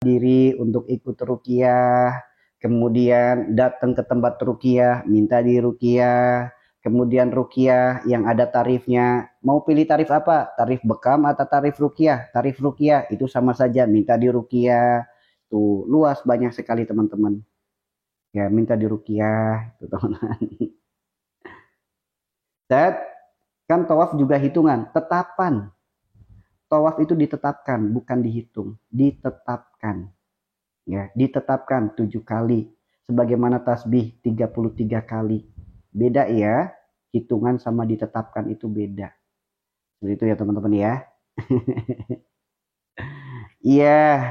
diri untuk ikut ruqyah, kemudian datang ke tempat ruqyah, minta di ruqyah, kemudian ruqyah yang ada tarifnya, mau pilih tarif apa? Tarif bekam atau tarif ruqyah? Tarif ruqyah itu sama saja, minta di ruqyah. Tuh, luas banyak sekali teman-teman. Ya, minta di ruqyah, itu teman-teman. Dan kan tawaf juga hitungan, tetapan. Tawaf itu ditetapkan, bukan dihitung, ditetapkan. Ya, ditetapkan 7 kali. Sebagaimana tasbih 33 kali. Beda ya, hitungan sama ditetapkan itu beda. Seperti itu ya teman-teman ya. Iya.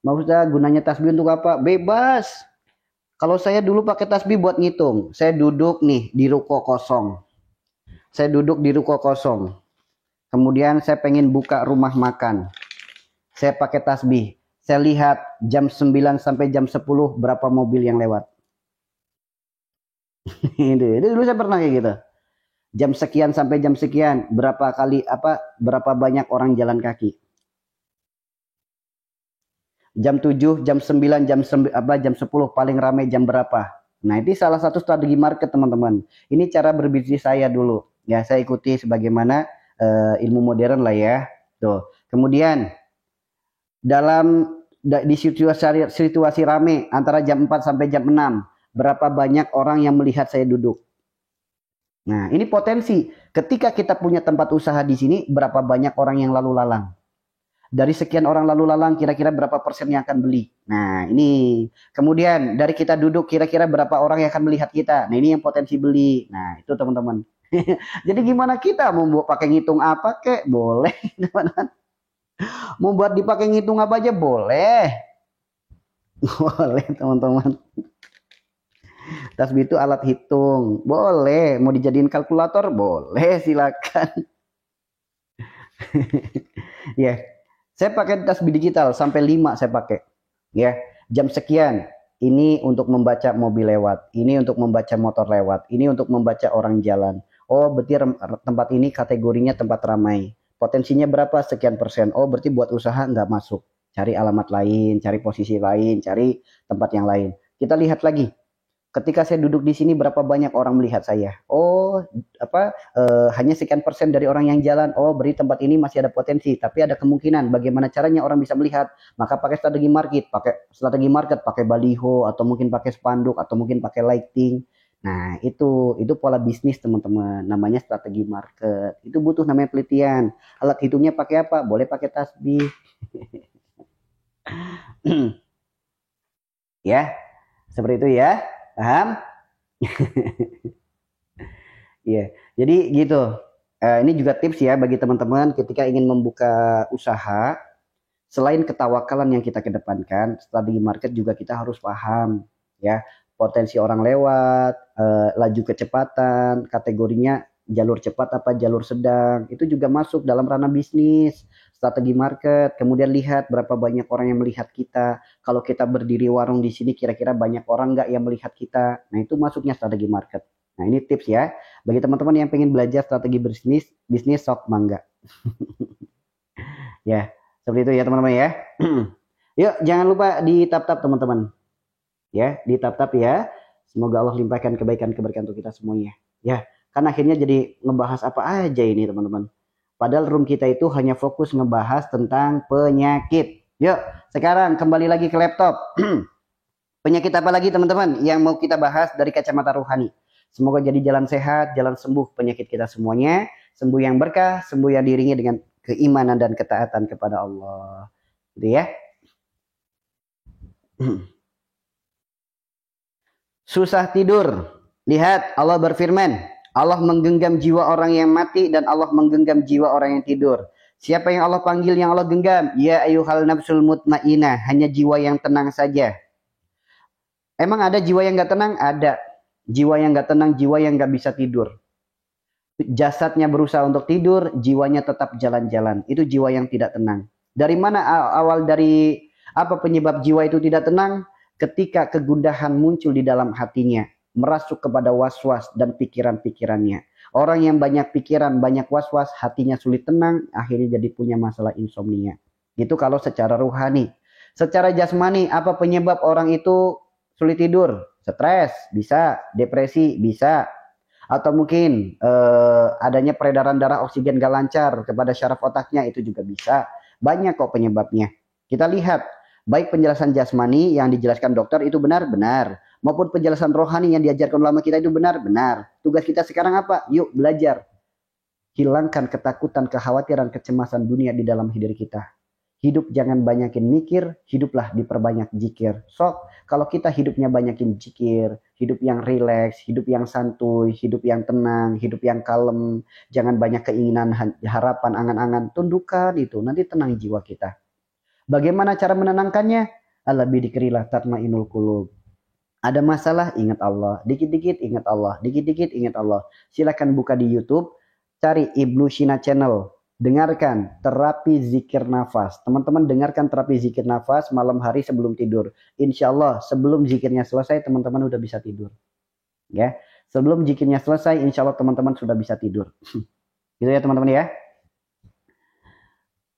Maksudnya gunanya tasbih untuk apa? Bebas. Kalau saya dulu pakai tasbih buat ngitung. Saya duduk nih di ruko kosong. Saya duduk di ruko kosong. Kemudian saya pengen buka rumah makan. Saya pakai tasbih. Saya lihat jam 9 sampai jam 10 berapa mobil yang lewat. Itu dulu saya pernah kayak gitu. Jam sekian sampai jam sekian berapa banyak orang jalan kaki. Jam 7, jam 9, jam 10 paling ramai jam berapa. Nah, ini salah satu strategi market teman-teman. Ini cara berbisnis saya dulu. Ya, saya ikuti sebagaimana ilmu modern lah ya. Tuh. Kemudian di situasi rame antara jam 4 sampai jam 6, berapa banyak orang yang melihat saya duduk. Nah, ini potensi. Ketika kita punya tempat usaha di sini, berapa banyak orang yang lalu lalang. Dari sekian orang lalu lalang, kira-kira berapa persen yang akan beli. Nah, ini. Kemudian, dari kita duduk, kira-kira berapa orang yang akan melihat kita. Nah, ini yang potensi beli. Nah, itu teman-teman. Jadi gimana kita mau pakai ngitung apa kek? Boleh, teman-teman. Mau buat dipakai ngitung apa aja boleh. Boleh, teman-teman. Tasbih itu alat hitung. Boleh. Mau dijadiin kalkulator? Boleh, silakan. Ya. Yeah. Saya pakai tasbih digital sampai 5 saya pakai. Ya, jam sekian ini untuk membaca mobil lewat, ini untuk membaca motor lewat, ini untuk membaca orang jalan. Oh, berarti tempat ini kategorinya tempat ramai. Potensinya berapa? Sekian persen. Oh, berarti buat usaha nggak masuk. Cari alamat lain, cari posisi lain, cari tempat yang lain. Kita lihat lagi. Ketika saya duduk di sini berapa banyak orang melihat saya? Oh, hanya sekian persen dari orang yang jalan. Oh, berarti tempat ini masih ada potensi, tapi ada kemungkinan bagaimana caranya orang bisa melihat. Maka pakai strategi market, pakai baliho atau mungkin pakai spanduk atau mungkin pakai lighting. Nah, itu pola bisnis teman-teman. Namanya strategi market. Itu butuh namanya penelitian. Alat hitungnya pakai apa? Boleh pakai tasbih. Ya, seperti itu ya. Paham? Iya, jadi gitu. Ini juga tips ya bagi teman-teman ketika ingin membuka usaha. Selain ketawakalan yang kita kedepankan, strategi market juga kita harus paham ya. Potensi orang lewat, laju kecepatan, kategorinya jalur cepat apa jalur sedang, itu juga masuk dalam ranah bisnis. Strategi market, kemudian lihat berapa banyak orang yang melihat kita. Kalau kita berdiri warung di sini, kira-kira banyak orang nggak yang melihat kita. Nah, itu masuknya strategi market. Nah, ini tips ya. Bagi teman-teman yang pengen belajar strategi bisnis sok mangga. Ya, seperti itu ya teman-teman ya. Yuk, jangan lupa di tap-tap teman-teman. Ya, di tap-tap ya. Semoga Allah limpahkan kebaikan-keberkahan untuk kita semuanya. Ya, kan akhirnya jadi ngebahas apa aja ini teman-teman. Padahal room kita itu hanya fokus ngebahas tentang penyakit. Yuk, sekarang kembali lagi ke laptop. Penyakit apa lagi teman-teman yang mau kita bahas dari kacamata rohani? Semoga jadi jalan sehat, jalan sembuh penyakit kita semuanya. Sembuh yang berkah, sembuh yang diiringi dengan keimanan dan ketaatan kepada Allah. Gitu ya. Susah tidur. Lihat, Allah berfirman. Allah menggenggam jiwa orang yang mati dan Allah menggenggam jiwa orang yang tidur. Siapa yang Allah panggil, yang Allah genggam? Ya ayyuhal nafsul mutmainah, hanya jiwa yang tenang saja. Emang ada jiwa yang gak tenang? Ada. Jiwa yang gak tenang, jiwa yang gak bisa tidur. Jasadnya berusaha untuk tidur, jiwanya tetap jalan-jalan. Itu jiwa yang tidak tenang. Dari mana awal dari apa penyebab jiwa itu tidak tenang? Ketika kegundahan muncul di dalam hatinya, merasuk kepada was-was dan pikiran-pikirannya. Orang yang banyak pikiran, banyak was-was, hatinya sulit tenang, akhirnya jadi punya masalah insomnia. Itu kalau secara rohani. Secara jasmani, apa penyebab orang itu sulit tidur? Stres, bisa. Depresi, bisa. Atau mungkin adanya peredaran darah oksigen gak lancar kepada syaraf otaknya, itu juga bisa. Banyak kok penyebabnya. Kita lihat, baik penjelasan jasmani yang dijelaskan dokter itu benar-benar, maupun penjelasan rohani yang diajarkan ulama kita itu benar-benar. Tugas kita sekarang apa? Yuk belajar. Hilangkan ketakutan, kekhawatiran, kecemasan dunia di dalam diri kita. Hidup jangan banyakin mikir, hiduplah diperbanyak zikir. Sok, kalau kita hidupnya banyakin zikir, hidup yang rileks, hidup yang santuy, hidup yang tenang, hidup yang kalem, jangan banyak keinginan, harapan, angan-angan, tundukkan itu, nanti tenang jiwa kita. Bagaimana cara menenangkannya? Ala bidzikrillah tatmainul qulub. Ada masalah, ingat Allah. Dikit-dikit ingat Allah. Dikit-dikit ingat Allah. Silakan buka di YouTube, cari Ibnu Sina Channel. Dengarkan terapi zikir nafas. Teman-teman dengarkan terapi zikir nafas malam hari sebelum tidur. Insya Allah sebelum zikirnya selesai teman-teman udah bisa tidur. Ya, sebelum zikirnya selesai insya Allah teman-teman sudah bisa tidur. Gitu ya teman-teman ya.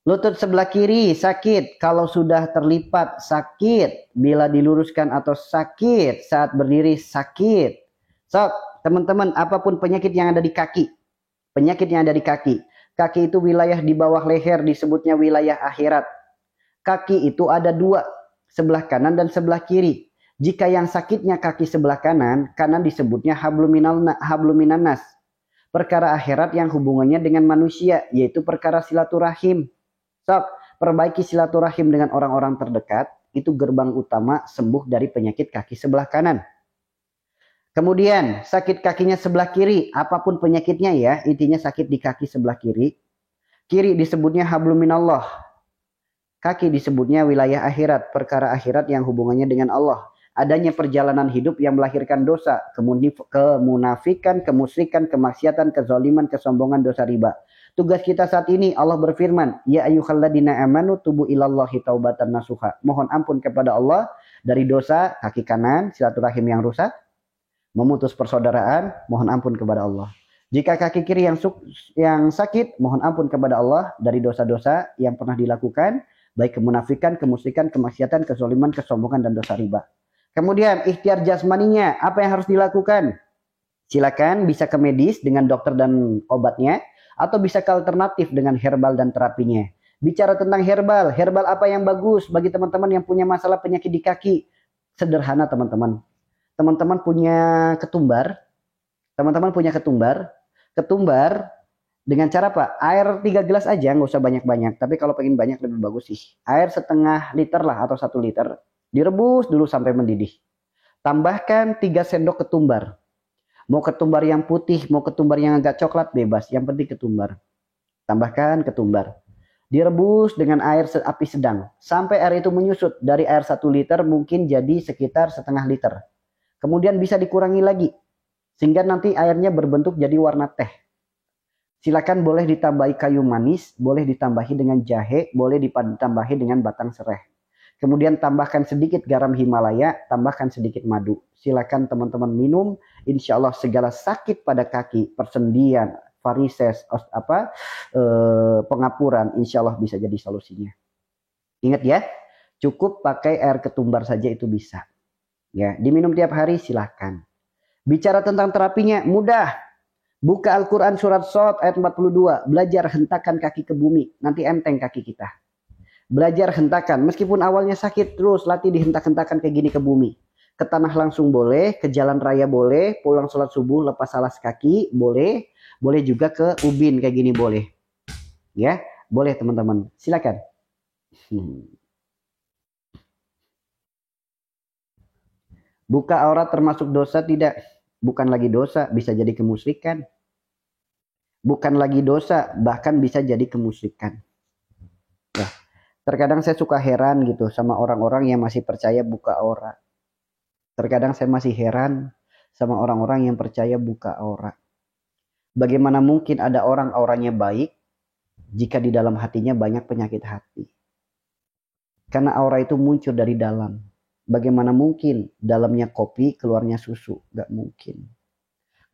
Lutut sebelah kiri sakit kalau sudah terlipat, sakit bila diluruskan atau sakit saat berdiri, sakit. So, teman-teman, apapun penyakit yang ada di kaki, penyakit yang ada di kaki. Kaki itu wilayah di bawah leher, disebutnya wilayah akhirat. Kaki itu ada dua, sebelah kanan dan sebelah kiri. Jika yang sakitnya kaki sebelah kanan, kanan disebutnya habluminanas. Perkara akhirat yang hubungannya dengan manusia, yaitu perkara silaturahim. Sok, perbaiki silaturahim dengan orang-orang terdekat, itu gerbang utama sembuh dari penyakit kaki sebelah kanan. Kemudian, sakit kakinya sebelah kiri, apapun penyakitnya ya, intinya sakit di kaki sebelah kiri. Kiri disebutnya habluminallah. Kaki disebutnya wilayah akhirat, perkara akhirat yang hubungannya dengan Allah. Adanya perjalanan hidup yang melahirkan dosa, kemunafikan, kemusyrikan, kemaksiatan, kezaliman, kesombongan, dosa riba. Tugas kita saat ini Allah berfirman, ya ayyuhalladzina amanu tubu ilallahi taubatan nasuha. Mohon ampun kepada Allah dari dosa kaki kanan, silaturahim yang rusak, memutus persaudaraan, mohon ampun kepada Allah. Jika kaki kiri yang sakit, mohon ampun kepada Allah dari dosa-dosa yang pernah dilakukan, baik kemunafikan, kemusyrikan, kemaksiatan, kezaliman, kesombongan, dan dosa riba. Kemudian ikhtiar jasmaninya, apa yang harus dilakukan? Silakan bisa ke medis dengan dokter dan obatnya, atau bisa ke alternatif dengan herbal dan terapinya. Bicara tentang herbal, herbal apa yang bagus bagi teman-teman yang punya masalah penyakit di kaki? Sederhana teman-teman. Teman-teman punya ketumbar, ketumbar dengan cara apa? Air 3 gelas aja, nggak usah banyak-banyak. Tapi kalau pengen banyak lebih bagus sih. Air setengah liter lah atau 1 liter. Direbus dulu sampai mendidih. Tambahkan 3 sendok ketumbar. Mau ketumbar yang putih, mau ketumbar yang agak coklat, bebas. Yang penting ketumbar. Tambahkan ketumbar. Direbus dengan air api sedang. Sampai air itu menyusut. Dari air 1 liter mungkin jadi sekitar setengah liter. Kemudian bisa dikurangi lagi. Sehingga nanti airnya berbentuk jadi warna teh. Silakan boleh ditambahi kayu manis, boleh ditambahi dengan jahe, boleh ditambahi dengan batang serai. Kemudian tambahkan sedikit garam Himalaya, tambahkan sedikit madu. Silakan teman-teman minum. Insya Allah segala sakit pada kaki, persendian, varises, pengapuran, insya Allah bisa jadi solusinya. Ingat ya, cukup pakai air ketumbar saja itu bisa. Ya, diminum tiap hari silakan. Bicara tentang terapinya mudah. Buka Al-Quran surat Shad ayat 42. Belajar hentakan kaki ke bumi. Nanti enteng kaki kita. Belajar hentakan, meskipun awalnya sakit, terus latih dihentak-hentakan kayak gini ke bumi. Ke tanah langsung boleh, ke jalan raya boleh, pulang sholat subuh lepas alas kaki boleh, boleh juga ke ubin kayak gini boleh. Ya, boleh teman-teman, silakan. Buka aurat termasuk dosa tidak? Bukan lagi dosa, bisa jadi kemusyrikan. Bukan lagi dosa, bahkan bisa jadi kemusyrikan. Ya. Terkadang saya suka heran gitu sama orang-orang yang masih percaya buka aurat. Terkadang saya masih heran sama orang-orang yang percaya buka aurat. Bagaimana mungkin ada orang auranya baik jika di dalam hatinya banyak penyakit hati? Karena aura itu muncul dari dalam. Bagaimana mungkin dalamnya kopi, keluarnya susu? Gak mungkin.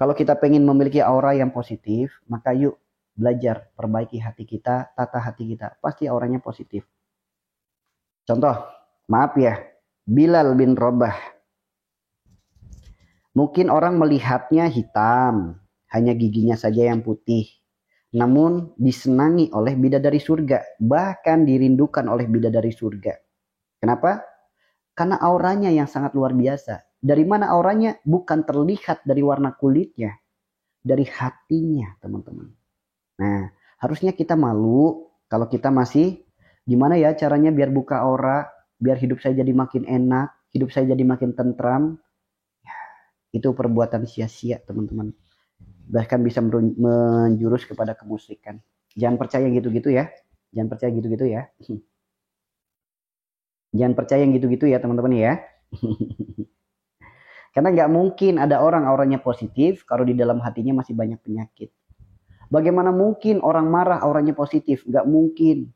Kalau kita pengen memiliki aura yang positif, maka yuk belajar perbaiki hati kita, tata hati kita. Pasti auranya positif. Contoh, maaf ya, Bilal bin Rabah. Mungkin orang melihatnya hitam, hanya giginya saja yang putih. Namun disenangi oleh bidadari surga, bahkan dirindukan oleh bidadari surga. Kenapa? Karena auranya yang sangat luar biasa. Dari mana auranya? Bukan terlihat dari warna kulitnya, dari hatinya, teman-teman. Nah, harusnya kita malu kalau kita masih gimana ya caranya biar buka aura, biar hidup saya jadi makin enak, hidup saya jadi makin tentram. Ya, itu perbuatan sia-sia, teman-teman. Bahkan bisa menjurus kepada kemusyrikan. Jangan percaya gitu-gitu ya. Jangan percaya gitu-gitu ya. Jangan percaya yang gitu-gitu ya teman-teman ya. Karena nggak mungkin ada orang auranya positif kalau di dalam hatinya masih banyak penyakit. Bagaimana mungkin orang marah auranya positif? Nggak mungkin.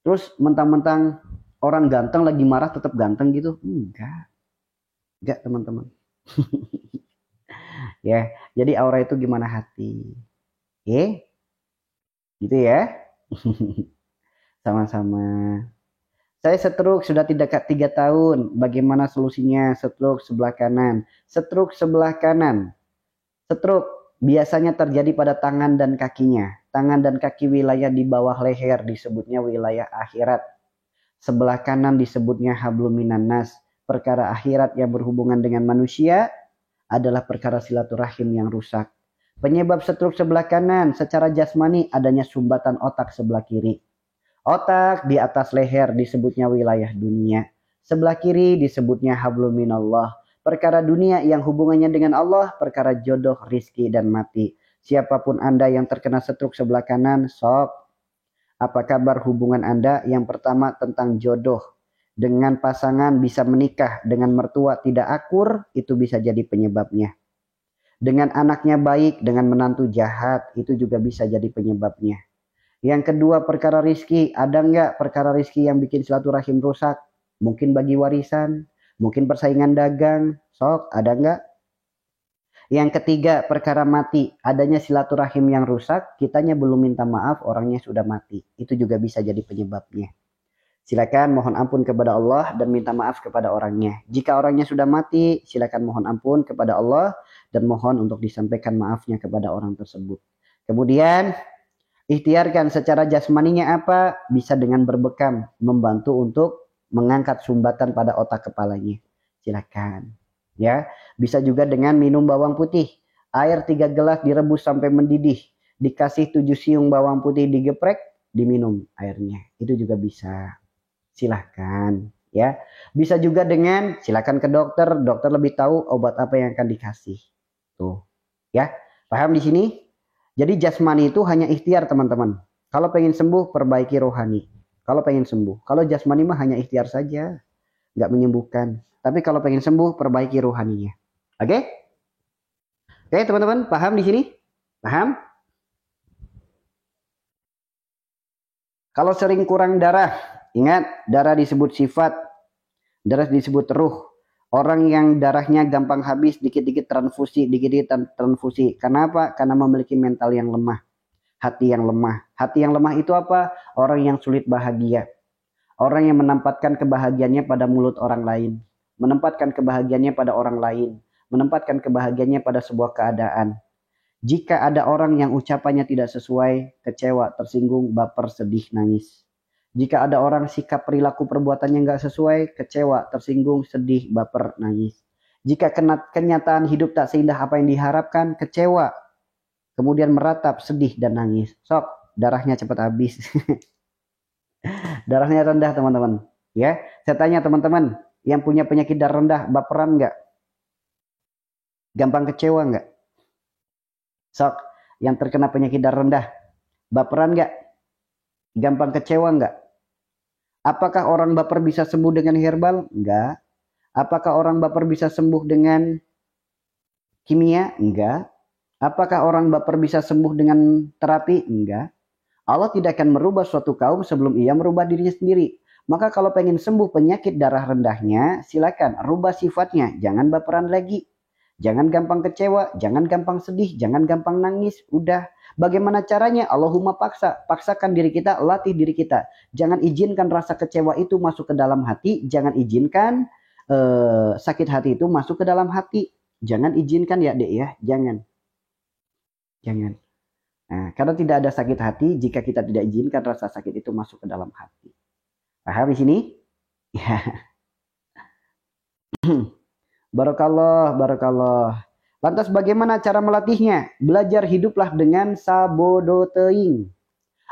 Terus mentang-mentang orang ganteng lagi marah tetap ganteng gitu? Enggak. Enggak teman-teman. Ya, jadi aura itu gimana hati. Oke? Gitu ya. Sama-sama. Saya stroke sudah tidak 3 tahun. Bagaimana solusinya? Stroke sebelah kanan. Stroke sebelah kanan. Stroke biasanya terjadi pada tangan dan kakinya. Tangan dan kaki wilayah di bawah leher disebutnya wilayah akhirat. Sebelah kanan disebutnya hablum minan nas. Perkara akhirat yang berhubungan dengan manusia adalah perkara silaturahim yang rusak. Penyebab stroke sebelah kanan secara jasmani adanya sumbatan otak sebelah kiri. Otak di atas leher disebutnya wilayah dunia. Sebelah kiri disebutnya hablum minallah. Perkara dunia yang hubungannya dengan Allah, perkara jodoh, rizki, dan mati. Siapapun Anda yang terkena stroke sebelah kanan, sok. Apa kabar hubungan Anda? Yang pertama tentang jodoh. Dengan pasangan bisa menikah, dengan mertua tidak akur, itu bisa jadi penyebabnya. Dengan anaknya baik, dengan menantu jahat, itu juga bisa jadi penyebabnya. Yang kedua perkara rizki, ada nggak perkara rizki yang bikin silaturahim rusak? Mungkin bagi warisan, mungkin persaingan dagang, sok ada nggak? Yang ketiga perkara mati, adanya silaturahim yang rusak, kitanya belum minta maaf, orangnya sudah mati. Itu juga bisa jadi penyebabnya. Silakan mohon ampun kepada Allah dan minta maaf kepada orangnya. Jika orangnya sudah mati, silakan mohon ampun kepada Allah dan mohon untuk disampaikan maafnya kepada orang tersebut. Kemudian ikhtiarkan secara jasmaninya apa? Bisa dengan berbekam, membantu untuk mengangkat sumbatan pada otak kepalanya. Silakan. Ya, bisa juga dengan minum bawang putih. Air 3 gelas direbus sampai mendidih. Dikasih 7 siung bawang putih digeprek, diminum airnya. Itu juga bisa. Silahkan. Ya, bisa juga dengan silakan ke dokter. Dokter lebih tahu obat apa yang akan dikasih. Tuh. Ya, paham di sini? Jadi jasmani itu hanya ikhtiar teman-teman. Kalau pengen sembuh, perbaiki rohani. Kalau pengen sembuh. Kalau jasmani mah hanya ikhtiar saja. Nggak menyembuhkan. Tapi kalau pengen sembuh, perbaiki rohaninya. Oke? Oke teman-teman, paham di sini? Paham? Kalau sering kurang darah, ingat darah disebut sifat. Darah disebut ruh. Orang yang darahnya gampang habis, dikit-dikit transfusi, dikit-dikit transfusi. Kenapa? Karena memiliki mental yang lemah. Hati yang lemah. Hati yang lemah itu apa? Orang yang sulit bahagia. Orang yang menempatkan kebahagiaannya pada mulut orang lain. Menempatkan kebahagiaannya pada orang lain. Menempatkan kebahagiaannya pada sebuah keadaan. Jika ada orang yang ucapannya tidak sesuai, kecewa, tersinggung, baper, sedih, nangis. Jika ada orang sikap perilaku perbuatannya nggak sesuai, kecewa, tersinggung, sedih, baper, nangis. Jika kenyataan hidup tak seindah apa yang diharapkan, kecewa, kemudian meratap, sedih, dan nangis. Sok, darahnya cepat habis. Darahnya rendah teman-teman. Ya, saya tanya teman-teman, yang punya penyakit darah rendah, baperan nggak? Gampang kecewa nggak? Sok, yang terkena penyakit darah rendah, baperan nggak? Gampang kecewa nggak? Apakah orang baper bisa sembuh dengan herbal? Enggak. Apakah orang baper bisa sembuh dengan kimia? Enggak. Apakah orang baper bisa sembuh dengan terapi? Enggak. Allah tidak akan merubah suatu kaum sebelum ia merubah dirinya sendiri. Maka kalau pengen sembuh penyakit darah rendahnya, silakan rubah sifatnya. Jangan baperan lagi. Jangan gampang kecewa, jangan gampang sedih, jangan gampang nangis. Udah. Bagaimana caranya? Allahumma paksa. Paksakan diri kita, latih diri kita. Jangan izinkan rasa kecewa itu masuk ke dalam hati. Jangan izinkan sakit hati itu masuk ke dalam hati. Jangan izinkan ya dek ya. Jangan. Jangan. Nah, karena tidak ada sakit hati jika kita tidak izinkan rasa sakit itu masuk ke dalam hati. Paham di sini? Ya. Barakallah, barakallah. Lantas bagaimana cara melatihnya? Belajar hiduplah dengan sabodo teing.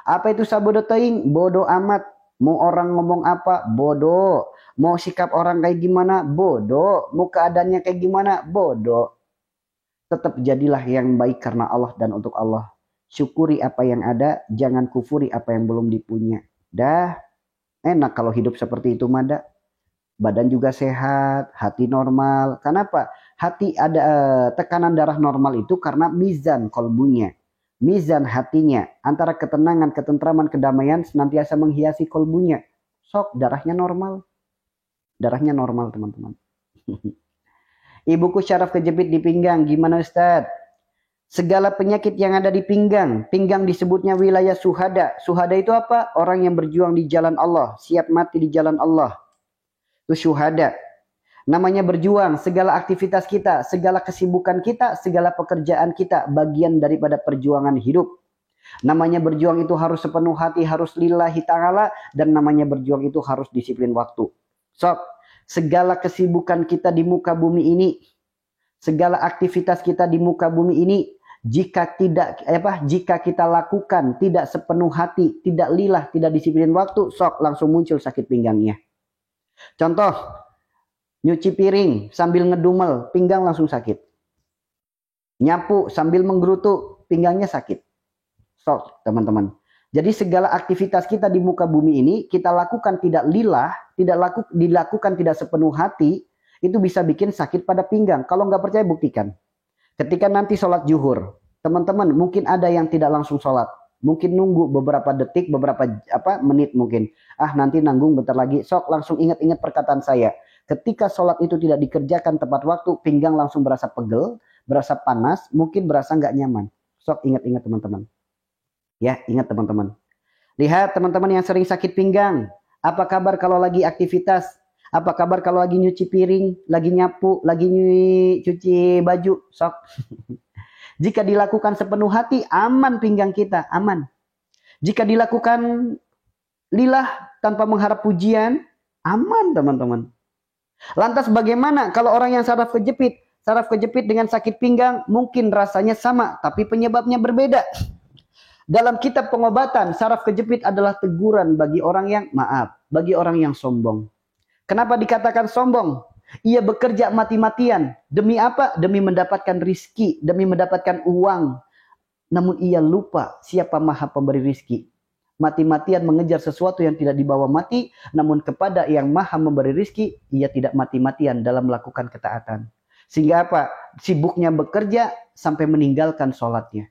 Apa itu sabodo teing? Bodoh amat. Mau orang ngomong apa? Bodoh. Mau sikap orang kayak gimana? Bodoh. Mau keadaannya kayak gimana? Bodoh. Tetap jadilah yang baik karena Allah dan untuk Allah. Syukuri apa yang ada, jangan kufuri apa yang belum dipunya. Dah, enak kalau hidup seperti itu, Mada. Badan juga sehat, hati normal. Kenapa? Hati ada tekanan darah normal itu karena mizan kolbunya. Mizan hatinya antara ketenangan, ketentraman, kedamaian senantiasa menghiasi kolbunya. Sok darahnya normal. Darahnya normal, teman-teman. Ibuku syaraf kejepit di pinggang. Gimana Ustaz? Segala penyakit yang ada di pinggang. Pinggang disebutnya wilayah suhada. Suhada itu apa? Orang yang berjuang di jalan Allah. Siap mati di jalan Allah. Itu syuhada. Namanya berjuang, segala aktivitas kita, segala kesibukan kita, segala pekerjaan kita, bagian daripada perjuangan hidup. Namanya berjuang itu harus sepenuh hati, harus lillahi ta'ala, dan namanya berjuang itu harus disiplin waktu. Sok, segala kesibukan kita di muka bumi ini, segala aktivitas kita di muka bumi ini, jika kita lakukan tidak sepenuh hati, tidak lillah, tidak disiplin waktu, sok langsung muncul sakit pinggangnya. Contoh, nyuci piring sambil ngedumel, pinggang langsung sakit. Nyapu sambil menggerutu, pinggangnya sakit. Sok, teman-teman. Jadi segala aktivitas kita di muka bumi ini, kita lakukan tidak lillah, dilakukan tidak sepenuh hati, itu bisa bikin sakit pada pinggang. Kalau nggak percaya, buktikan. Ketika nanti sholat zuhur, teman-teman, mungkin ada yang tidak langsung sholat. Mungkin nunggu beberapa detik, beberapa menit mungkin. Nanti nanggung bentar lagi. Sok langsung ingat-ingat perkataan saya. Ketika sholat itu tidak dikerjakan tepat waktu, pinggang langsung berasa pegel, berasa panas, mungkin berasa nggak nyaman. Sok ingat-ingat teman-teman. Ya, ingat teman-teman. Lihat teman-teman yang sering sakit pinggang. Apa kabar kalau lagi aktivitas? Apa kabar kalau lagi nyuci piring, lagi nyapu, lagi cuci baju? Sok. Jika dilakukan sepenuh hati, aman pinggang kita, aman. Jika dilakukan lillah tanpa mengharap pujian, aman teman-teman. Lantas bagaimana kalau orang yang saraf kejepit? Saraf kejepit dengan sakit pinggang mungkin rasanya sama, tapi penyebabnya berbeda. Dalam kitab pengobatan, saraf kejepit adalah teguran bagi orang yang bagi orang yang sombong. Kenapa dikatakan sombong? Ia bekerja mati-matian. Demi apa? Demi mendapatkan rizki, demi mendapatkan uang. Namun ia lupa siapa maha pemberi rizki. Mati-matian mengejar sesuatu yang tidak dibawa mati, namun kepada yang maha memberi rizki, ia tidak mati-matian dalam melakukan ketaatan. Sehingga apa? Sibuknya bekerja sampai meninggalkan sholatnya.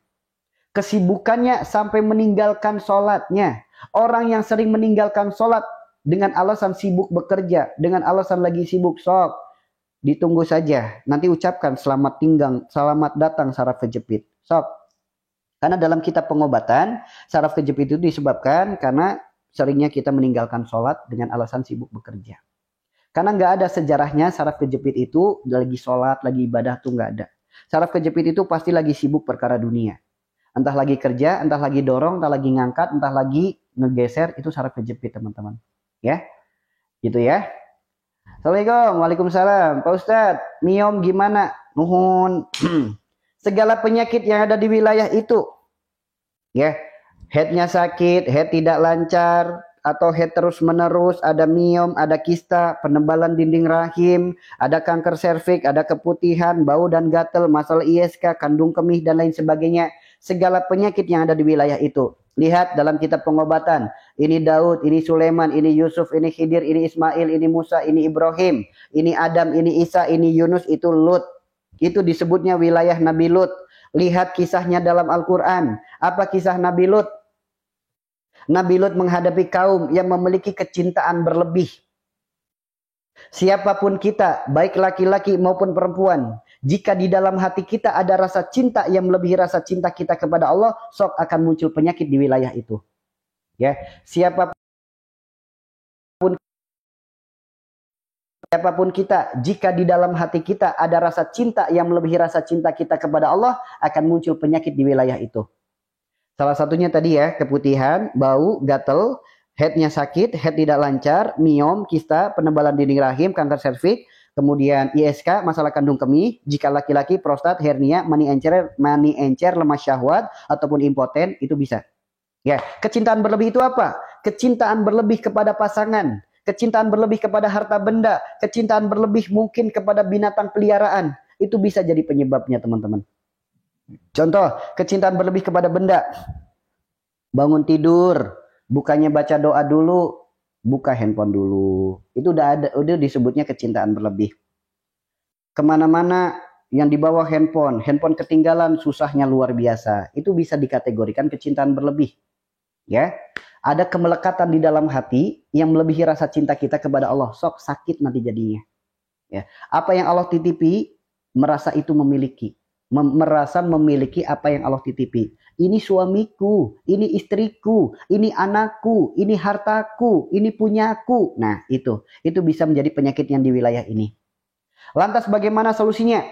Kesibukannya sampai meninggalkan sholatnya. Orang yang sering meninggalkan sholat dengan alasan sibuk bekerja, dengan alasan lagi sibuk, sok ditunggu saja. Nanti ucapkan selamat datang saraf kejepit. Sok. Karena dalam kitab pengobatan, saraf kejepit itu disebabkan karena seringnya kita meninggalkan sholat dengan alasan sibuk bekerja. Karena nggak ada sejarahnya saraf kejepit itu lagi sholat, lagi ibadah tuh nggak ada. Saraf kejepit itu pasti lagi sibuk perkara dunia. Entah lagi kerja, entah lagi dorong, entah lagi ngangkat, entah lagi ngegeser, itu saraf kejepit teman-teman. Ya, gitu ya. Assalamualaikum, waalaikumsalam. Pak Ustadz, miom gimana? Nuhun. Segala penyakit yang ada di wilayah itu, ya, headnya sakit, head tidak lancar, atau head terus menerus, ada miom, ada kista, penebalan dinding rahim, ada kanker serviks, ada keputihan, bau dan gatal, masalah ISK, kandung kemih dan lain sebagainya. Segala penyakit yang ada di wilayah itu. Lihat dalam kitab pengobatan. Ini Daud, ini Sulaiman, ini Yusuf, ini Khidir, ini Ismail, ini Musa, ini Ibrahim, ini Adam, ini Isa, ini Yunus, itu Lut. Itu disebutnya wilayah Nabi Lut. Lihat kisahnya dalam Al-Quran. Apa kisah Nabi Lut? Nabi Lut menghadapi kaum yang memiliki kecintaan berlebih. Siapapun kita, baik laki-laki maupun perempuan, Jika di dalam hati kita ada rasa cinta yang melebihi rasa cinta kita kepada Allah, sok akan muncul penyakit di wilayah itu. Ya, siapapun kita, jika di dalam hati kita ada rasa cinta yang melebihi rasa cinta kita kepada Allah, akan muncul penyakit di wilayah itu. Salah satunya tadi ya, keputihan, bau, gatel, headnya sakit, head tidak lancar, miom, kista, penebalan dinding rahim, kanker serviks, kemudian ISK, masalah kandung kemih, jika laki-laki prostat, hernia, mani encer, lemah syahwat, ataupun impoten, itu bisa. Ya, kecintaan berlebih itu apa? Kecintaan berlebih kepada pasangan, kecintaan berlebih kepada harta benda, kecintaan berlebih mungkin kepada binatang peliharaan. Itu bisa jadi penyebabnya, teman-teman. Contoh, kecintaan berlebih kepada benda. Bangun tidur, bukannya baca doa dulu, buka handphone dulu. Itu udah disebutnya kecintaan berlebih. Kemana-mana yang dibawa handphone ketinggalan, susahnya luar biasa. Itu bisa dikategorikan kecintaan berlebih. Ya, ada kemelekatan di dalam hati yang melebihi rasa cinta kita kepada Allah. Sok sakit nanti jadinya. Ya, apa yang Allah titipi, merasa itu memiliki. Merasa memiliki apa yang Allah titipi. Ini suamiku, ini istriku, ini anakku, ini hartaku, ini punyaku. Nah, itu bisa menjadi penyakit yang di wilayah ini. Lantas bagaimana solusinya?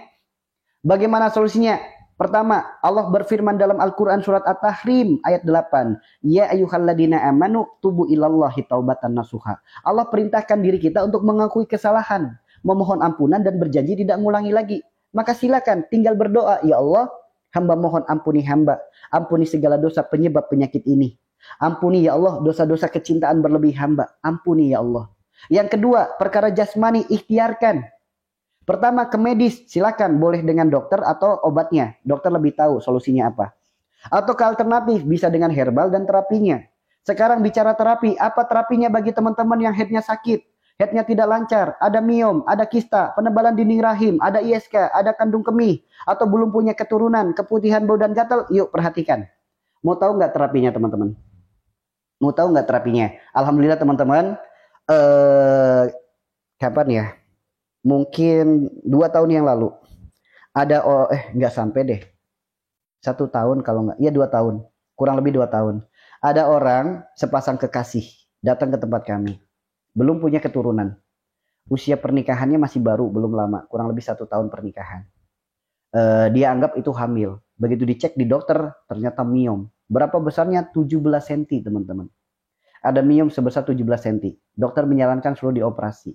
Bagaimana solusinya? Pertama, Allah berfirman dalam Al-Quran surat At-Tahrim ayat 8. Ya ayyuhalladzina amanu tubu ilallahi taubatan nasuha. Allah perintahkan diri kita untuk mengakui kesalahan, memohon ampunan dan berjanji tidak mengulangi lagi. Maka silakan tinggal berdoa, ya Allah, hamba mohon ampuni hamba. Ampuni segala dosa penyebab penyakit ini. Ampuni ya Allah dosa-dosa kecintaan berlebih hamba. Ampuni ya Allah. Yang kedua, perkara jasmani ikhtiarkan. Pertama, ke medis, silakan, boleh dengan dokter atau obatnya. Dokter lebih tahu solusinya apa. Atau ke alternatif, bisa dengan herbal dan terapinya. Sekarang bicara terapi, apa terapinya bagi teman-teman yang headnya sakit, headnya tidak lancar, ada miom, ada kista, penebalan dinding rahim, ada ISK, ada kandung kemih, atau belum punya keturunan, keputihan, bau dan gatal? Yuk perhatikan. Mau tahu nggak terapinya, teman-teman? Mau tahu nggak terapinya? Alhamdulillah teman-teman, kapan ya? Mungkin 2 tahun yang lalu ada nggak sampai deh 1 tahun, kalau nggak, ya 2 tahun, kurang lebih 2 tahun, ada orang sepasang kekasih datang ke tempat kami, belum punya keturunan, usia pernikahannya masih baru, belum lama, kurang lebih 1 tahun pernikahan. Dia anggap itu hamil, begitu dicek di dokter ternyata miom. Berapa besarnya? 17 cm, teman-teman. Ada miom sebesar 17 cm. Dokter menyarankan suruh dioperasi.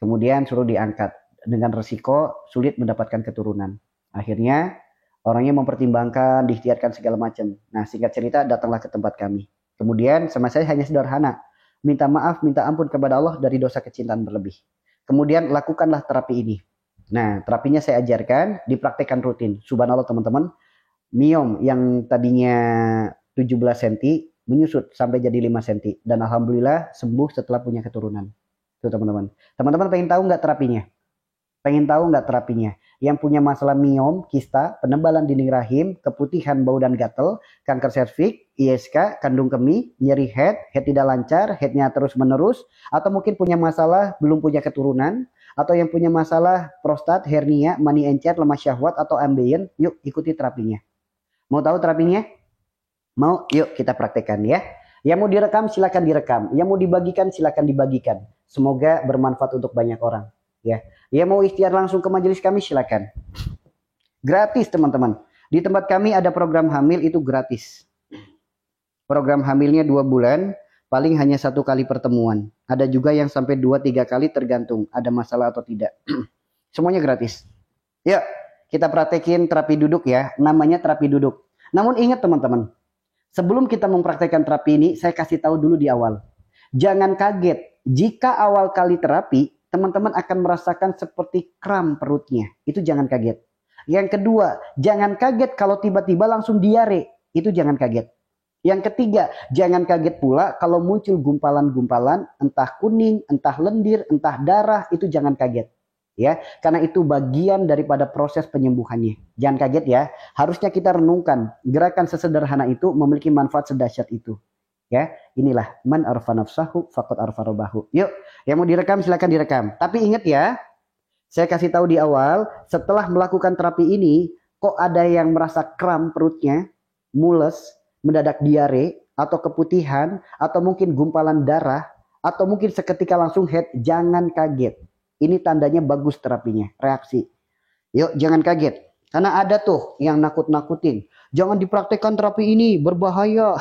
Kemudian suruh diangkat dengan resiko sulit mendapatkan keturunan. Akhirnya orangnya mempertimbangkan, diikhtiarkan segala macam. Nah, singkat cerita datanglah ke tempat kami. Kemudian sama saya hanya sederhana, minta maaf, minta ampun kepada Allah dari dosa kecintaan berlebih. Kemudian lakukanlah terapi ini. Nah, terapinya saya ajarkan, dipraktekkan rutin. Subhanallah teman-teman, miom yang tadinya 17 cm menyusut sampai jadi 5 cm. Dan alhamdulillah sembuh setelah punya keturunan. Tuh teman-teman. Teman-teman pengen tahu nggak terapinya? Pengen tahu nggak terapinya? Yang punya masalah miom, kista, penebalan dinding rahim, keputihan, bau dan gatel, kanker serviks, ISK, kandung kemih, nyeri head tidak lancar, headnya terus menerus, atau mungkin punya masalah belum punya keturunan, atau yang punya masalah prostat, hernia, mani encer, lemah syahwat, atau ambeien, yuk ikuti terapinya. Mau tahu terapinya? Mau? Yuk kita praktekkan ya. Yang mau direkam silakan direkam, yang mau dibagikan silakan dibagikan. Semoga bermanfaat untuk banyak orang. Ya, yang mau ikhtiar langsung ke majelis kami silakan. Gratis teman-teman. Di tempat kami ada program hamil itu gratis. Program hamilnya 2 bulan, paling hanya 1 kali pertemuan. Ada juga yang sampai 2-3 kali tergantung ada masalah atau tidak. Semuanya gratis. Yuk, kita praktekin terapi duduk ya. Namanya terapi duduk. Namun ingat teman-teman, sebelum kita mempraktekkan terapi ini, saya kasih tahu dulu di awal. Jangan kaget. Jika awal kali terapi, teman-teman akan merasakan seperti kram perutnya. Itu jangan kaget. Yang kedua, jangan kaget kalau tiba-tiba langsung diare. Itu jangan kaget. Yang ketiga, jangan kaget pula kalau muncul gumpalan-gumpalan, entah kuning, entah lendir, entah darah, itu jangan kaget. Ya, karena itu bagian daripada proses penyembuhannya. Jangan kaget ya. Harusnya kita renungkan, gerakan sesederhana itu memiliki manfaat sedahsyat itu. Ya, inilah man arfa nafsahu faqad arfa rabbahu. Yuk, yang mau direkam silakan direkam. Tapi ingat ya, Saya kasih tahu di awal, setelah melakukan terapi ini, kok ada yang merasa kram perutnya, mules, mendadak diare, atau keputihan, atau mungkin gumpalan darah, atau mungkin seketika langsung head, jangan kaget. Ini tandanya bagus terapinya, reaksi. Yuk, jangan kaget. Karena ada tuh yang nakut-nakutin. Jangan dipraktekkan terapi ini, berbahaya.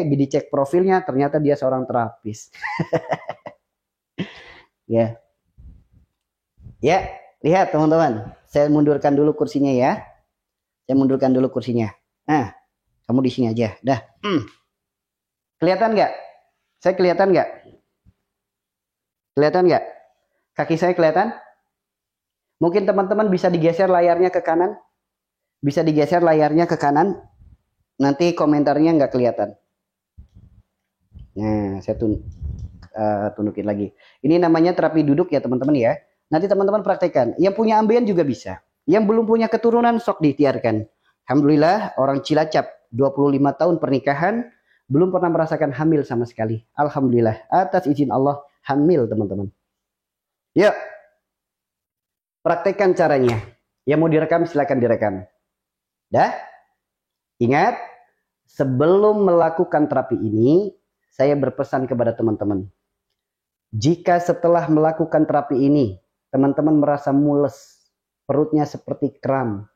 Dicek profilnya, ternyata dia seorang terapis. Ya. Ya, lihat teman-teman. Saya mundurkan dulu kursinya ya. Saya mundurkan dulu kursinya. Nah, kamu di sini aja. Dah. Kelihatan nggak? Saya kelihatan nggak? Kelihatan nggak? Kaki saya kelihatan? Mungkin teman-teman bisa digeser layarnya ke kanan. Bisa digeser layarnya ke kanan. Nanti komentarnya nggak kelihatan. Nah, saya tunjukin lagi. Ini namanya terapi duduk ya teman-teman ya. Nanti teman-teman praktekkan. Yang punya ambeien juga bisa. Yang belum punya keturunan sok diikhtiarkan. Alhamdulillah orang Cilacap 25 tahun pernikahan belum pernah merasakan hamil sama sekali. Alhamdulillah atas izin Allah hamil teman-teman. Yuk. Praktekkan caranya. Yang mau direkam silakan direkam. Dah? Ingat, sebelum melakukan terapi ini, saya berpesan kepada teman-teman. Jika setelah melakukan terapi ini, teman-teman merasa mules, perutnya seperti kram,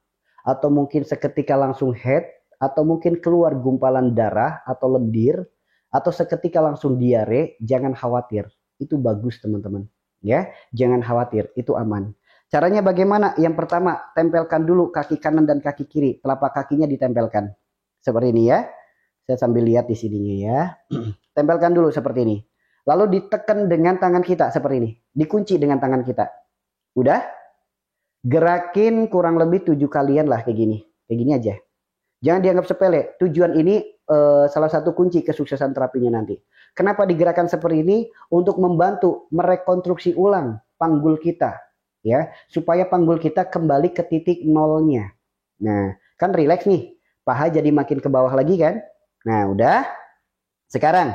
atau mungkin seketika langsung head, atau mungkin keluar gumpalan darah atau lendir, atau seketika langsung diare, jangan khawatir. Itu bagus teman-teman. Ya, jangan khawatir, itu aman. Caranya bagaimana? Yang pertama, tempelkan dulu kaki kanan dan kaki kiri. Telapak kakinya ditempelkan. Seperti ini ya. Saya sambil lihat di sininya ya. Tempelkan dulu seperti ini. Lalu ditekan dengan tangan kita seperti ini. Dikunci dengan tangan kita. Udah? Gerakin kurang lebih 7 kalian lah kayak gini. Kayak gini aja. Jangan dianggap sepele. Tujuan ini salah satu kunci kesuksesan terapinya nanti. Kenapa digerakkan seperti ini? Untuk membantu merekonstruksi ulang panggul kita. Ya, supaya panggul kita kembali ke titik nolnya. Nah, kan rileks nih. Paha jadi makin ke bawah lagi kan? Nah, udah. Sekarang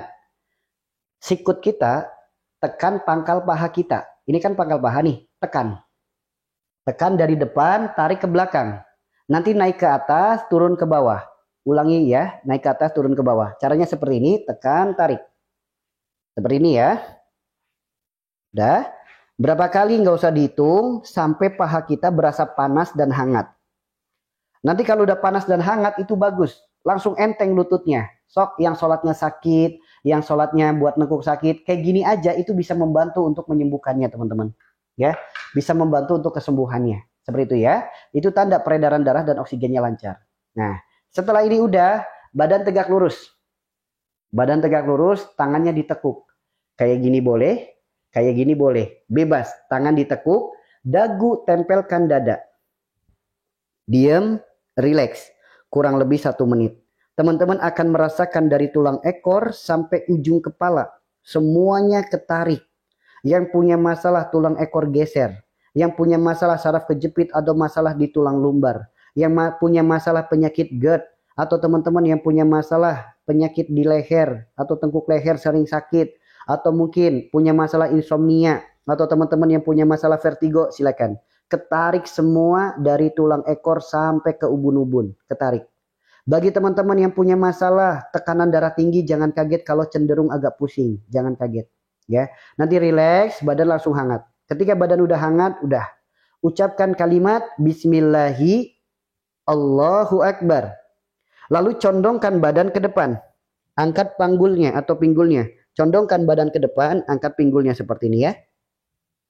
sikut kita tekan pangkal paha kita. Ini kan pangkal paha nih, tekan. Tekan dari depan, tarik ke belakang. Nanti naik ke atas, turun ke bawah. Ulangi ya, naik ke atas, turun ke bawah. Caranya seperti ini, tekan, tarik. Seperti ini ya. Udah. Berapa kali nggak usah dihitung sampai paha kita berasa panas dan hangat. Nanti kalau udah panas dan hangat itu bagus. Langsung enteng lututnya. Sok yang sholatnya sakit, yang sholatnya buat nekuk sakit, kayak gini aja itu bisa membantu untuk menyembuhkannya teman-teman. Ya, bisa membantu untuk kesembuhannya. Seperti itu ya. Itu tanda peredaran darah dan oksigennya lancar. Nah, setelah ini udah, badan tegak lurus. Badan tegak lurus, tangannya ditekuk. Kayak gini boleh. Kayak gini boleh, bebas, tangan ditekuk, dagu tempelkan dada. Diam, relax, kurang lebih 1 menit. Teman-teman akan merasakan dari tulang ekor sampai ujung kepala, semuanya ketarik. Yang punya masalah tulang ekor geser, yang punya masalah saraf kejepit atau masalah di tulang lumbar, yang punya masalah penyakit GERD, atau teman-teman yang punya masalah penyakit di leher atau tengkuk leher sering sakit, atau mungkin punya masalah insomnia, atau teman-teman yang punya masalah vertigo, silakan. Ketarik semua dari tulang ekor sampai ke ubun-ubun, ketarik. Bagi teman-teman yang punya masalah tekanan darah tinggi, jangan kaget kalau cenderung agak pusing, jangan kaget. Ya, nanti relax, badan langsung hangat. Ketika badan udah hangat, udah. Ucapkan kalimat Bismillahi Allahu Akbar. Lalu condongkan badan ke depan. Angkat panggulnya atau pinggulnya. Condongkan badan ke depan, angkat pinggulnya seperti ini ya.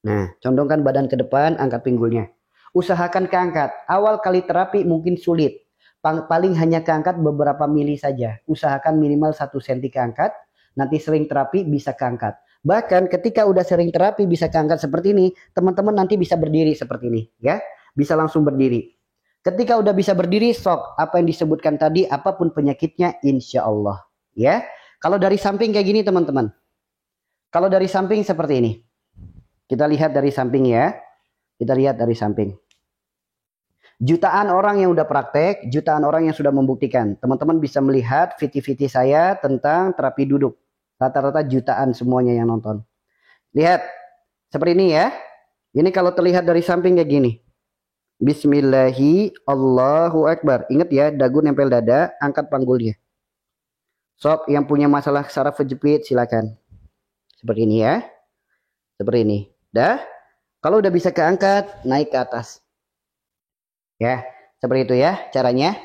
Nah, condongkan badan ke depan, angkat pinggulnya. Usahakan keangkat. Awal kali terapi mungkin sulit. Paling hanya keangkat beberapa mili saja. Usahakan minimal 1 cm keangkat. Nanti sering terapi bisa keangkat. Bahkan ketika udah sering terapi bisa keangkat seperti ini, teman-teman nanti bisa berdiri seperti ini ya. Bisa langsung berdiri. Ketika udah bisa berdiri, sok apa yang disebutkan tadi, apapun penyakitnya, insya Allah ya. Kalau dari samping kayak gini teman-teman. Kalau dari samping seperti ini. Kita lihat dari samping ya. Kita lihat dari samping. Jutaan orang yang udah praktek, jutaan orang yang sudah membuktikan. Teman-teman bisa melihat video-video saya tentang terapi duduk. Rata-rata jutaan semuanya yang nonton. Lihat. Seperti ini ya. Ini kalau terlihat dari samping kayak gini. Bismillahi Allahu Akbar. Ingat ya, dagu nempel dada, angkat panggulnya. Sok yang punya masalah saraf kejepit silakan. Seperti ini ya. Seperti ini. Dah. Kalau udah bisa keangkat, naik ke atas. Ya, seperti itu ya caranya.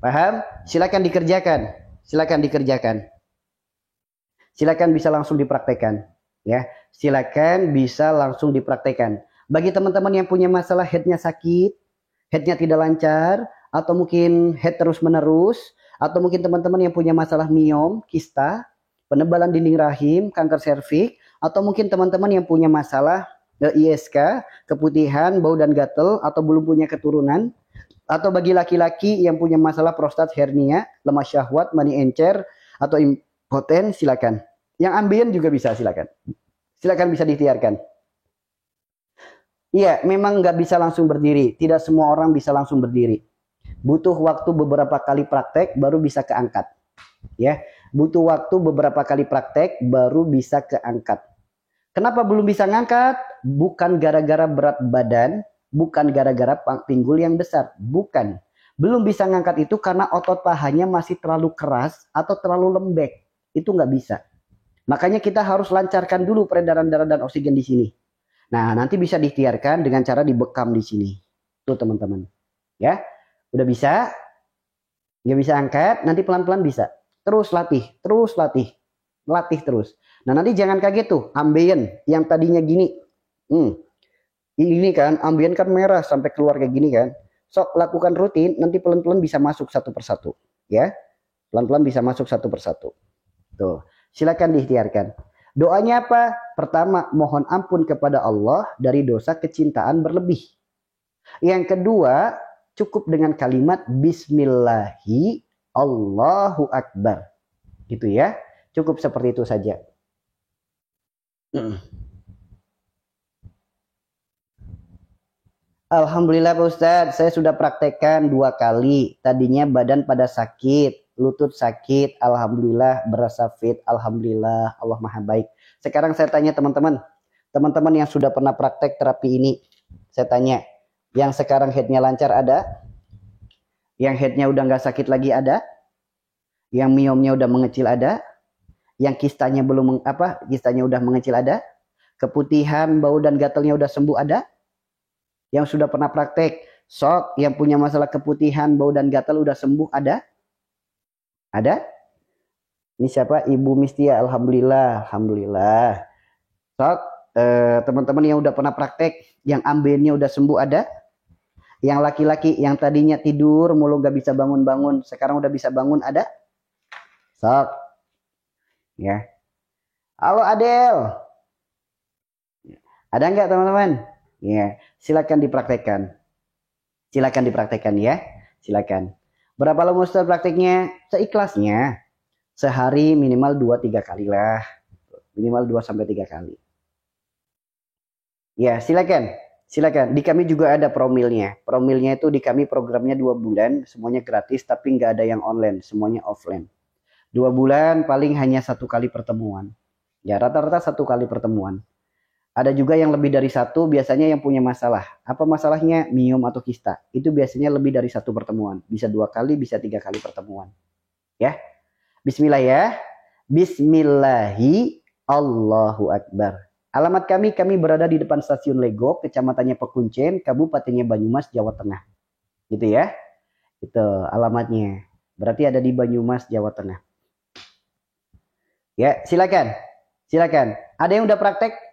Paham? Silakan dikerjakan. Silakan dikerjakan. Silakan bisa langsung dipraktekkan. Ya, silakan bisa langsung dipraktekkan. Bagi teman-teman yang punya masalah headnya sakit, headnya tidak lancar, atau mungkin head terus menerus, atau mungkin teman-teman yang punya masalah miom, kista, penebalan dinding rahim, kanker serviks, atau mungkin teman-teman yang punya masalah ISK, keputihan, bau dan gatel, atau belum punya keturunan, atau bagi laki-laki yang punya masalah prostat, hernia, lemah syahwat, mani encer, atau impoten, silakan. Yang ambien juga bisa, silakan. Silakan bisa diikhtiarkan. Iya, memang nggak bisa langsung berdiri. Tidak semua orang bisa langsung berdiri. Butuh waktu beberapa kali praktek baru bisa keangkat. Ya, butuh waktu beberapa kali praktek baru bisa keangkat. Kenapa belum bisa ngangkat? Bukan gara-gara berat badan, bukan gara-gara pinggul yang besar, bukan. Belum bisa ngangkat itu karena otot pahanya masih terlalu keras atau terlalu lembek. Itu nggak bisa. Makanya kita harus lancarkan dulu peredaran darah dan oksigen di sini. Nah, nanti bisa diikhtiarkan dengan cara dibekam di sini. Tuh teman-teman. Ya, udah bisa? Nggak bisa angkat, nanti pelan-pelan bisa. Terus latih, terus latih. Latih terus. Nah, nanti jangan kaget tuh, ambien yang tadinya gini. Ini kan, ambien kan merah sampai keluar kayak gini kan. Sok lakukan rutin, nanti pelan-pelan bisa masuk satu persatu. Ya, pelan-pelan bisa masuk satu persatu. Tuh, silakan diikhtiarkan. Doanya apa? Pertama, mohon ampun kepada Allah dari dosa kecintaan berlebih. Yang kedua, cukup dengan kalimat Bismillahi Allahu Akbar. Gitu ya. Cukup seperti itu saja. Alhamdulillah Pak Ustadz, saya sudah praktekkan 2 kali. Tadinya badan pada sakit, lutut sakit, alhamdulillah berasa fit, alhamdulillah, Allah Maha Baik. Sekarang saya tanya teman-teman, teman-teman yang sudah pernah praktek terapi ini, saya tanya, yang sekarang headnya lancar ada? Yang headnya udah nggak sakit lagi ada? Yang miomnya udah mengecil ada? Yang kistanya belum kistanya udah mengecil ada? Keputihan, bau dan gatalnya udah sembuh ada? Yang sudah pernah praktek, sok yang punya masalah keputihan, bau dan gatal udah sembuh ada? Ada? Ini siapa? Ibu Mistia, alhamdulillah, alhamdulillah. Sok teman-teman yang udah pernah praktek, yang ambennya udah sembuh ada? Yang laki-laki yang tadinya tidur mulu gak bisa bangun-bangun, sekarang udah bisa bangun ada? Sok. Ya. Halo Adel. Ada nggak teman-teman? Ya, silakan dipraktekkan. Silakan dipraktekkan ya. Silakan. Berapa lama Ustaz prakteknya? Seikhlasnya. Sehari minimal 2-3 kali lah. Minimal 2-3 kali. Ya, silakan. Silakan. Di kami juga ada promilnya. Promilnya itu di kami programnya 2 bulan, semuanya gratis tapi nggak ada yang online, semuanya offline. 2 bulan paling hanya 1 kali pertemuan. Ya rata-rata 1 kali pertemuan. Ada juga yang lebih dari 1, biasanya yang punya masalah. Apa masalahnya? Miom atau kista. Itu biasanya lebih dari 1 pertemuan. Bisa 2 kali, bisa 3 kali pertemuan. Ya. Bismillah ya. Bismillahi Allahu Akbar. Alamat kami berada di depan stasiun Lego, kecamatannya Pekuncen, kabupatennya Banyumas, Jawa Tengah. Gitu ya. Itu alamatnya. Berarti ada di Banyumas, Jawa Tengah. Ya, silakan. Silakan. Ada yang udah praktek?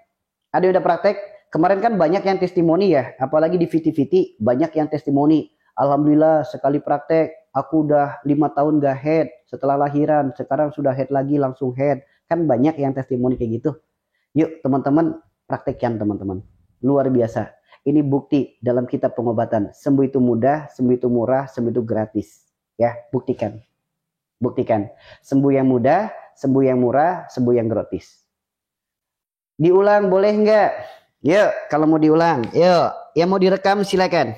Ada yang udah praktek? Kemarin kan banyak yang testimoni ya, apalagi di Viti-Viti banyak yang testimoni. Alhamdulillah sekali praktek, aku udah 5 tahun gak head setelah lahiran, sekarang sudah head lagi langsung head. Kan banyak yang testimoni kayak gitu. Yuk teman-teman praktekkan teman-teman. Luar biasa. Ini bukti dalam kitab pengobatan. Sembuh itu mudah, sembuh itu murah, sembuh itu gratis. Ya, buktikan. Buktikan. Sembuh yang mudah, sembuh yang murah, sembuh yang gratis. Diulang boleh nggak? Yuk, kalau mau diulang. Yuk, yang mau direkam silakan.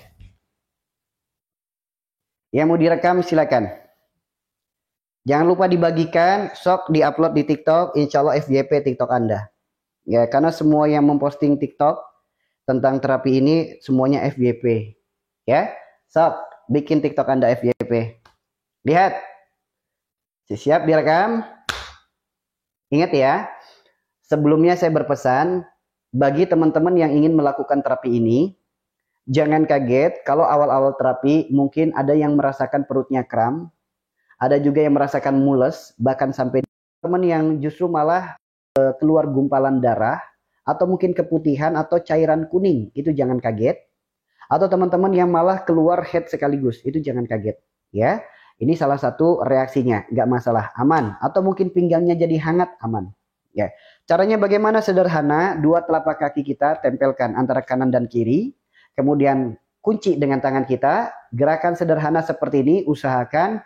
Yang mau direkam silakan. Jangan lupa dibagikan, sok diupload di TikTok, insya Allah FYP TikTok Anda. Ya, karena semua yang memposting TikTok, tentang terapi ini semuanya FYP. Ya, sok bikin TikTok Anda FYP. Lihat, siap direkam. Ingat ya, sebelumnya saya berpesan bagi teman-teman yang ingin melakukan terapi ini, jangan kaget kalau awal-awal terapi mungkin ada yang merasakan perutnya kram, ada juga yang merasakan mules, bahkan sampai teman yang justru malah keluar gumpalan darah, atau mungkin keputihan atau cairan kuning, itu jangan kaget. Atau teman-teman yang malah keluar head sekaligus, itu jangan kaget. Ya, ini salah satu reaksinya, nggak masalah, aman. Atau mungkin pinggangnya jadi hangat, aman. Ya, caranya bagaimana? Sederhana, dua telapak kaki kita tempelkan antara kanan dan kiri, kemudian kunci dengan tangan kita, gerakan sederhana seperti ini, usahakan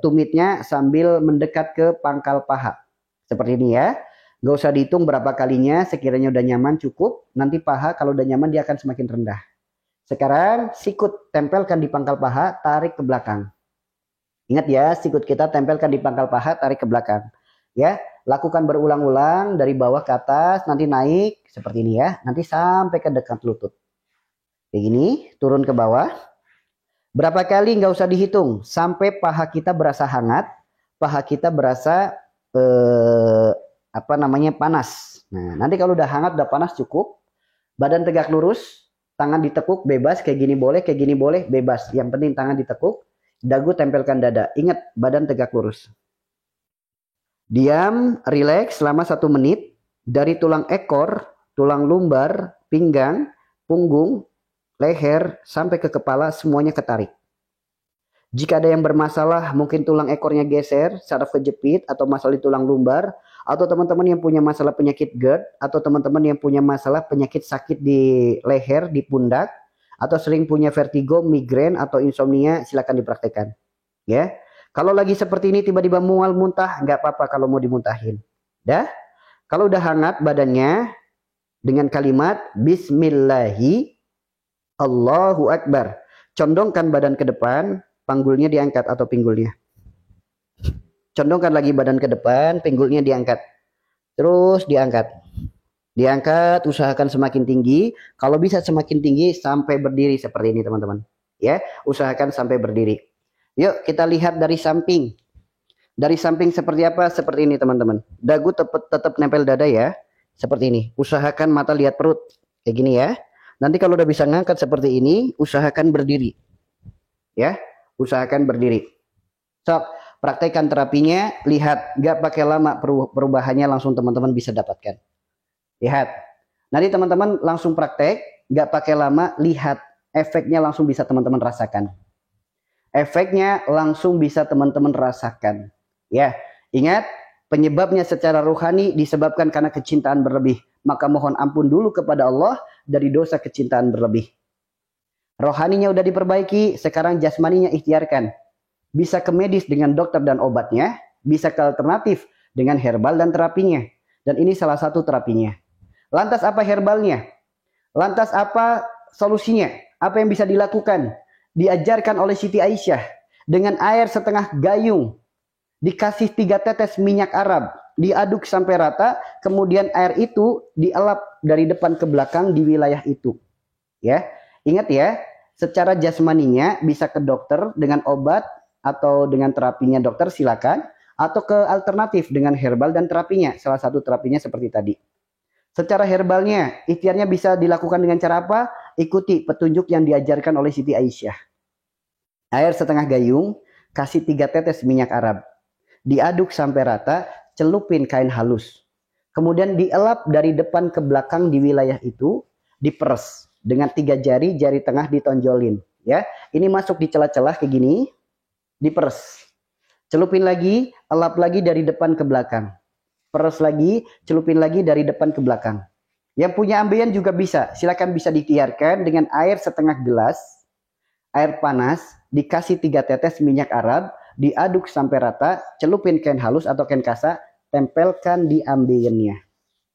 tumitnya sambil mendekat ke pangkal paha, seperti ini ya. Gak usah dihitung berapa kalinya, sekiranya udah nyaman cukup, nanti paha kalau udah nyaman dia akan semakin rendah. Sekarang sikut tempelkan di pangkal paha, tarik ke belakang. Ingat ya, sikut kita tempelkan di pangkal paha, tarik ke belakang. Ya, lakukan berulang-ulang dari bawah ke atas, nanti naik seperti ini ya, nanti sampai ke dekat lutut. Kayak gini, turun ke bawah. Berapa kali nggak usah dihitung, sampai paha kita berasa hangat, paha kita berasa panas. Nah, nanti kalau udah hangat, udah panas cukup. Badan tegak lurus, tangan ditekuk bebas, kayak gini boleh, bebas. Yang penting tangan ditekuk, dagu tempelkan dada. Ingat, badan tegak lurus. Diam, rileks selama 1 menit. Dari tulang ekor, tulang lumbar, pinggang, punggung, leher, sampai ke kepala, semuanya ketarik. Jika ada yang bermasalah, mungkin tulang ekornya geser, saraf kejepit, atau masalah di tulang lumbar, atau teman-teman yang punya masalah penyakit GERD, atau teman-teman yang punya masalah penyakit sakit di leher, di pundak, atau sering punya vertigo, migrain, atau insomnia, silakan dipraktekkan. Ya, kalau lagi seperti ini tiba-tiba mual, muntah, nggak apa-apa kalau mau dimuntahin. Dah, kalau udah hangat badannya, dengan kalimat Bismillahi, Allahu Akbar, condongkan badan ke depan, panggulnya diangkat atau pinggulnya. Condongkan lagi badan ke depan, pinggulnya diangkat. Terus diangkat. Diangkat, usahakan semakin tinggi. Kalau bisa semakin tinggi sampai berdiri seperti ini teman-teman. Ya, usahakan sampai berdiri. Yuk kita lihat dari samping. Dari samping seperti apa? Seperti ini teman-teman. Dagu tetap nempel dada ya. Seperti ini. Usahakan mata lihat perut. Kayak gini ya. Nanti kalau udah bisa ngangkat seperti ini, usahakan berdiri. Ya, usahakan berdiri. Sok, praktekkan terapinya, lihat, gak pakai lama perubahannya langsung teman-teman bisa dapatkan. Lihat, nanti teman-teman langsung praktek, gak pakai lama, lihat, efeknya langsung bisa teman-teman rasakan. Efeknya langsung bisa teman-teman rasakan. Ya, ingat, penyebabnya secara rohani disebabkan karena kecintaan berlebih. Maka mohon ampun dulu kepada Allah dari dosa kecintaan berlebih. Rohaninya udah diperbaiki, sekarang jasmaninya ikhtiarkan. Bisa ke medis dengan dokter dan obatnya, bisa ke alternatif dengan herbal dan terapinya. Dan ini salah satu terapinya. Lantas apa herbalnya? Lantas apa solusinya? Apa yang bisa dilakukan? Diajarkan oleh Siti Aisyah. Dengan air setengah gayung, dikasih 3 tetes minyak Arab, diaduk sampai rata, kemudian air itu dielap dari depan ke belakang di wilayah itu. Ya, ingat ya, secara jasmaninya bisa ke dokter dengan obat, atau dengan terapinya dokter silakan, atau ke alternatif dengan herbal dan terapinya. Salah satu terapinya seperti tadi. Secara herbalnya, ikhtiarnya bisa dilakukan dengan cara apa? Ikuti petunjuk yang diajarkan oleh Siti Aisyah. Air setengah gayung, kasih 3 tetes minyak Arab. Diaduk sampai rata, celupin kain halus. Kemudian dielap dari depan ke belakang di wilayah itu, diperes dengan 3 jari, jari tengah ditonjolin. Ya, ini masuk di celah-celah kayak gini. Diperes, celupin lagi, elap lagi dari depan ke belakang, peres lagi, celupin lagi dari depan ke belakang. Yang punya ambeien juga bisa, silakan bisa diikhtiarkan dengan air setengah gelas, air panas, dikasih 3 tetes minyak Arab, diaduk sampai rata, celupin kain halus atau kain kasa, tempelkan di ambeiennya.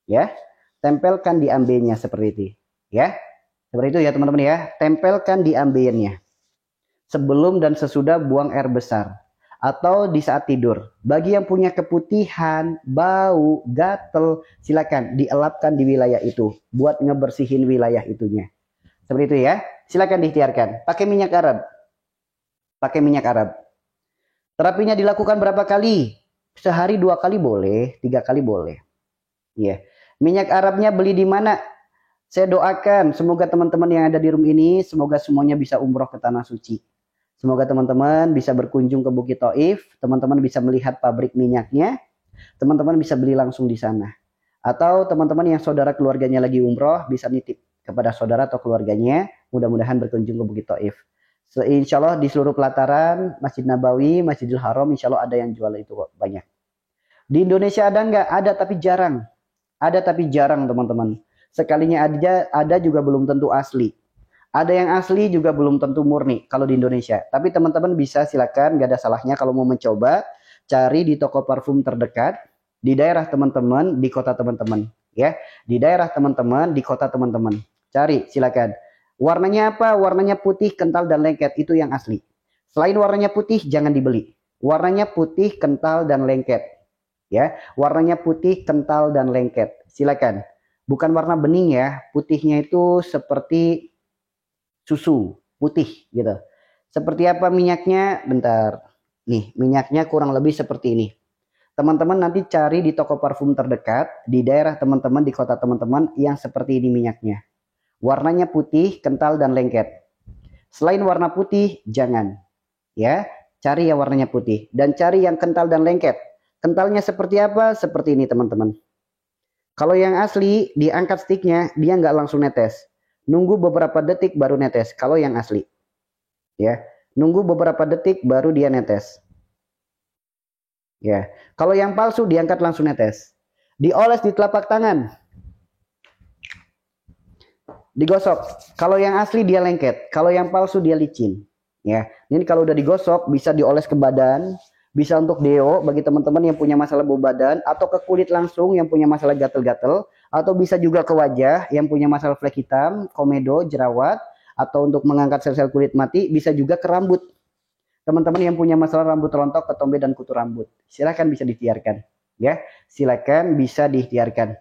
Ya, tempelkan di ambeiennya seperti itu. Ya, seperti itu ya teman-teman ya, tempelkan di ambeiennya. Sebelum dan sesudah buang air besar. atau di saat tidur. Bagi yang punya keputihan, bau, gatel, silakan dielapkan di wilayah itu buat ngebersihin wilayah itunya. Seperti itu ya. Silakan diikhtiarkan. Pakai minyak Arab. Pakai minyak Arab. Terapinya dilakukan berapa kali? Sehari 2 kali boleh, 3 kali boleh. Ya. Minyak Arabnya beli di mana? Saya doakan semoga teman-teman yang ada di room ini semoga semuanya bisa umroh ke tanah suci. Semoga teman-teman bisa berkunjung ke Bukit Taif, teman-teman bisa melihat pabrik minyaknya, teman-teman bisa beli langsung di sana. Atau teman-teman yang saudara keluarganya lagi umroh bisa nitip kepada saudara atau keluarganya, mudah-mudahan berkunjung ke Bukit Taif. Insya Allah di seluruh pelataran Masjid Nabawi, Masjidil Haram, insya Allah ada yang jual itu banyak. Di Indonesia ada nggak? Ada tapi jarang. Ada tapi jarang teman-teman. Sekalinya ada juga belum tentu asli. Ada yang asli juga belum tentu murni kalau di Indonesia. Tapi teman-teman bisa silakan, gak ada salahnya kalau mau mencoba, cari di toko parfum terdekat, di daerah teman-teman, di kota teman-teman. Ya, di daerah teman-teman, di kota teman-teman. Cari, silakan. Warnanya apa? Warnanya putih, kental, dan lengket. Itu yang asli. Selain warnanya putih, jangan dibeli. Warnanya putih, kental, dan lengket. Ya, warnanya putih, kental, dan lengket. Silakan. Bukan warna bening ya. Putihnya itu seperti susu putih gitu. Seperti apa minyaknya? Bentar. Nih, minyaknya kurang lebih seperti ini. Teman-teman nanti cari di toko parfum terdekat, di daerah teman-teman, di kota teman-teman yang seperti ini minyaknya. Warnanya putih, kental, dan lengket. Selain warna putih, jangan. Ya, cari yang warnanya putih. Dan cari yang kental dan lengket. Kentalnya seperti apa? Seperti ini teman-teman. Kalau yang asli, diangkat sticknya, dia nggak langsung netes. Nunggu beberapa detik baru netes kalau yang asli. Ya, nunggu beberapa detik baru dia netes. Ya, kalau yang palsu diangkat langsung netes. Dioles di telapak tangan. Digosok. Kalau yang asli dia lengket, kalau yang palsu dia licin. Ya, ini kalau udah digosok bisa dioles ke badan, bisa untuk deo bagi teman-teman yang punya masalah bau badan atau ke kulit langsung yang punya masalah gatel-gatel. Atau bisa juga ke wajah yang punya masalah flek hitam, komedo, jerawat, atau untuk mengangkat sel-sel kulit mati, bisa juga ke rambut. Teman-teman yang punya masalah rambut rontok, ketombe, dan kutu rambut, silakan bisa diikhtiarkan. Ya, silakan bisa diikhtiarkan.